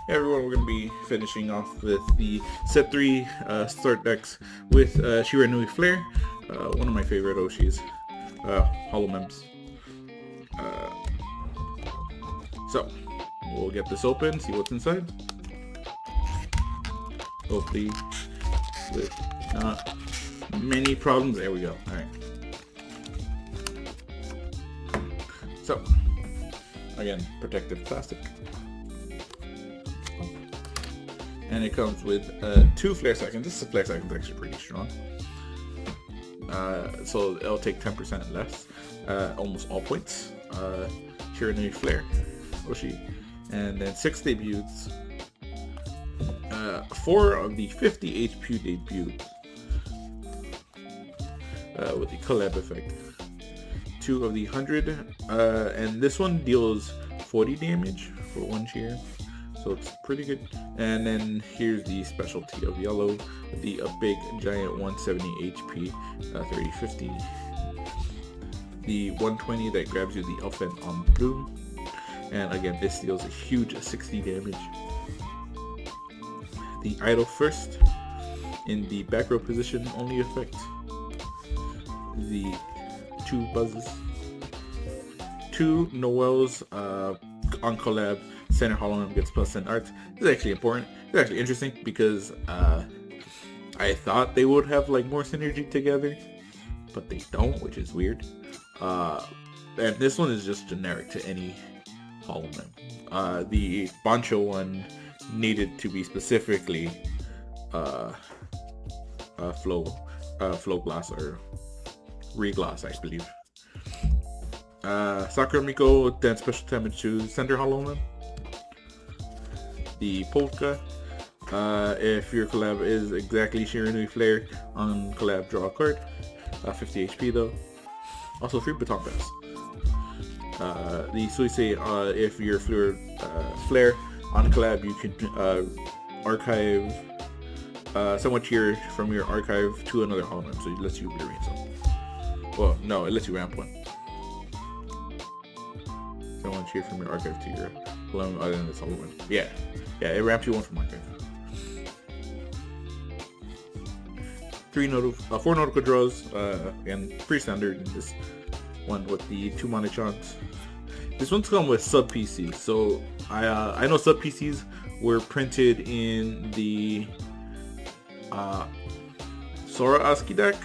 Hey everyone, we're going to be finishing off with the set 3 start decks with Shiranui Flare, one of my favorite Oshis, Holomems. So, we'll get this open, see what's inside. Hopefully, with not many problems. There we go. Alright. So, again, protective plastic. And it comes with 2 flare seconds. This flare second is actually pretty strong. So it'll take 10% less. Almost all points. Shiranui Flare, Oshi. And then 6 debuts. 4 of the 50 HP debut. With the collab effect. 2 of the 100. And this one deals 40 damage for 1 cheer. So it's pretty good. And then here's the specialty of yellow, the big giant 170 HP 3050. The 120 that grabs you the elephant on blue. And again, this deals a huge 60 damage. The idle first in the back row position only effect. The 2 buzzes. 2 Noels on collab. Center Hololem gets +10 art. This is actually important. It's actually interesting because I thought they would have like more synergy together, but they don't, which is weird. And this one is just generic to any Hololem. The Bancho one needed to be specifically flow glass or reglass, I believe. Sakura Miko, 10 special damage to Center Hololem. The Polka, if your collab is exactly Shiranui Flare, on collab draw a card. 50 HP though. Also free baton pass. The Suisei, if your Flare on collab, you can archive someone cheer from your archive to another Hololem, so it lets you rearrange them. Well, no, it lets you ramp one. Someone cheer from your archive to your Hololem other than this Hololem. Yeah, it ramps you one from archive. 4 nautical draws, and pretty standard in this one with the 2 mana chants. This one's come with sub PCs, so I know sub PCs were printed in the Sora ASCII deck,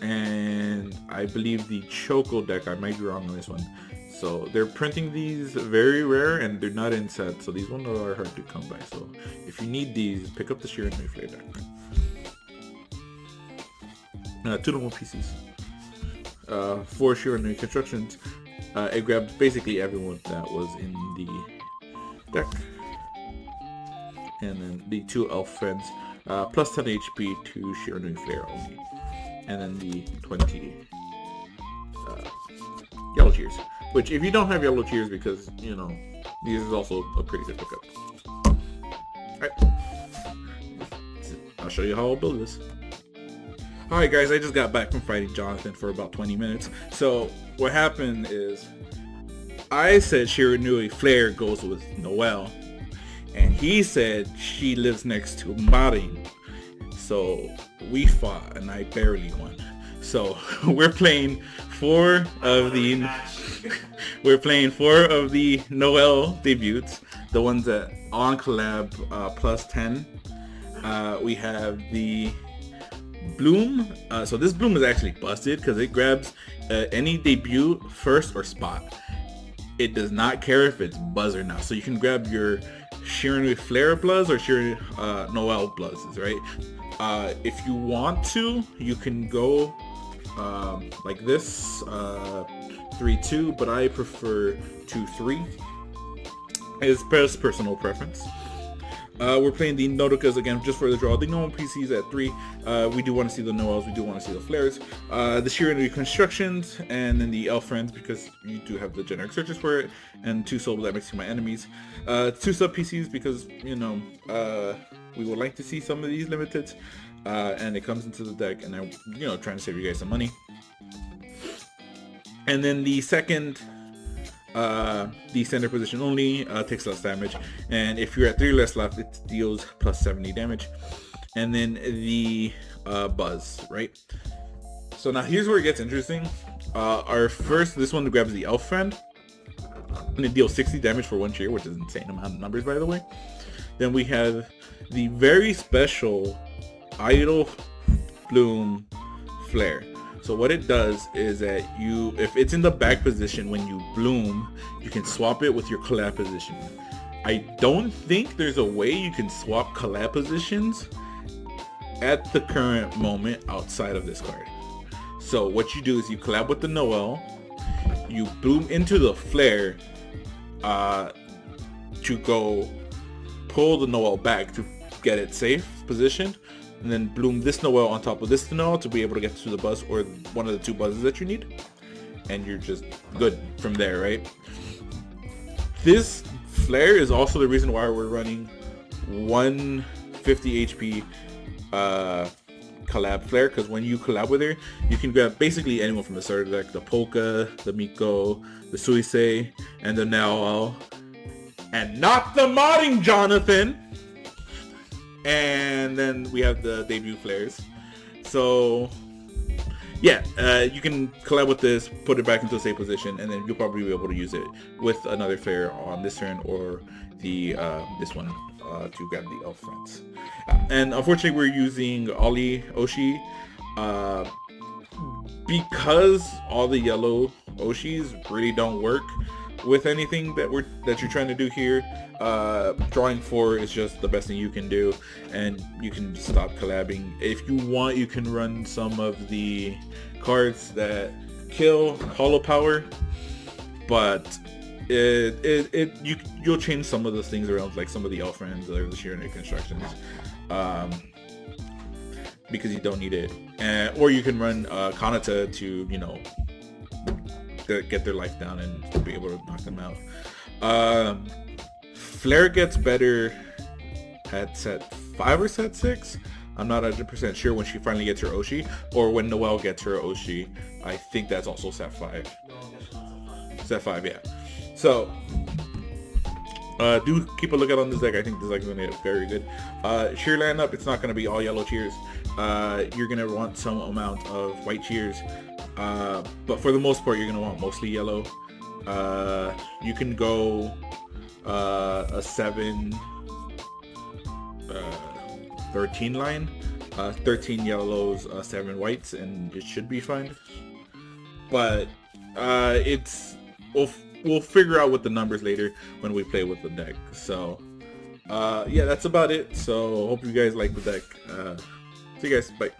and I believe the Choco deck. I might be wrong on this one. So they're printing these very rare, and they're not in sets, so these ones are hard to come by. So if you need these, pick up the Shiranui Flare deck. 2 normal PCs. 4 Shiranui constructions. It grabbed basically everyone that was in the deck. And then the 2 elf friends. Plus 10 HP to Shiranui Flare only. And then the 20 yellow cheers. Which, if you don't have yellow cheers, because, you know, these is also a pretty good pickup. Alright. I'll show you how I'll build this. Alright guys, I just got back from fighting Jonathan for about 20 minutes. So, what happened is, I said Shiranui Flare goes with Noelle. And he said she lives next to Marin. So, we fought, and I barely won. So, we're playing 4 of the Noelle debuts, the ones that on collab plus 10. We have the Bloom. So this Bloom is actually busted because it grabs any debut, first, or spot. It does not care if it's buzz or not. So you can grab your Shiranui Flare Bluzz or Noelle Bluzzes, right? If you want to, you can go like this, 3-2, but I prefer 2-3. It's best personal preference. We're playing the Nodokas again just for the draw. The normal PCs at 3. We do want to see the Noels, we do want to see the Flares. The Shiranui constructions, and then the elf friends because you do have the generic searches for it, and 2 soul that makes you my enemies. 2 sub PCs because, you know, we would like to see some of these limited. And it comes into the deck, and I'm, you know, trying to save you guys some money. And then the second The center position only takes less damage, and if you're at 3 less left, it deals plus 70 damage. And then the buzz, right? So now here's where it gets interesting. This one grabs the elf friend, and it deals 60 damage for 1 cheer, which is an insane amount of numbers, by the way. Then we have the very special Idle Bloom Flare. So what it does is that if it's in the back position when you bloom, you can swap it with your collab position. I don't think there's a way you can swap collab positions at the current moment outside of this card. So what you do is you collab with the Noel, you bloom into the flare to go pull the Noel back to get it safe positioned, and then bloom this Noel on top of this Noel to be able to get to the buzz or one of the 2 buzzes that you need, and you're just good from there, right? This flare is also the reason why we're running 150 HP collab flare, because when you collab with her, you can grab basically anyone from the starter deck: the Polka, the Miko, the Suisei, and the Noel, and not the modding Jonathan. And then we have the debut flares. So yeah, you can collab with this, put it back into a safe position, and then you'll probably be able to use it with another flare on this turn or the this one to grab the elf friends. And unfortunately, we're using Hololive OCG because all the yellow Oshis really don't work with anything that you're trying to do here. Drawing 4 is just the best thing you can do, and you can stop collabing. If you want, you can run some of the cards that kill hollow power, but you'll change some of those things around, like some of the elf friends or the Shiranui constructions, because you don't need it. Or you can run Kanata to, you know, get their life down and be able to knock them out. Flare gets better at set 5 or set 6. I'm not 100% sure when she finally gets her Oshi, or when Noelle gets her Oshi. I think that's also set 5. Set 5, yeah. So do keep a lookout on this deck. I think this deck is going to get very good. Cheer lineup, it's not going to be all yellow cheers. You're going to want some amount of white cheers, but for the most part, you're going to want mostly yellow. You can go a 7 13 line, 13 yellows, 7 whites, and it should be fine. But we'll figure out with the numbers later when we play with the deck. So yeah, that's about it. So hope you guys like the deck. See you guys, bye.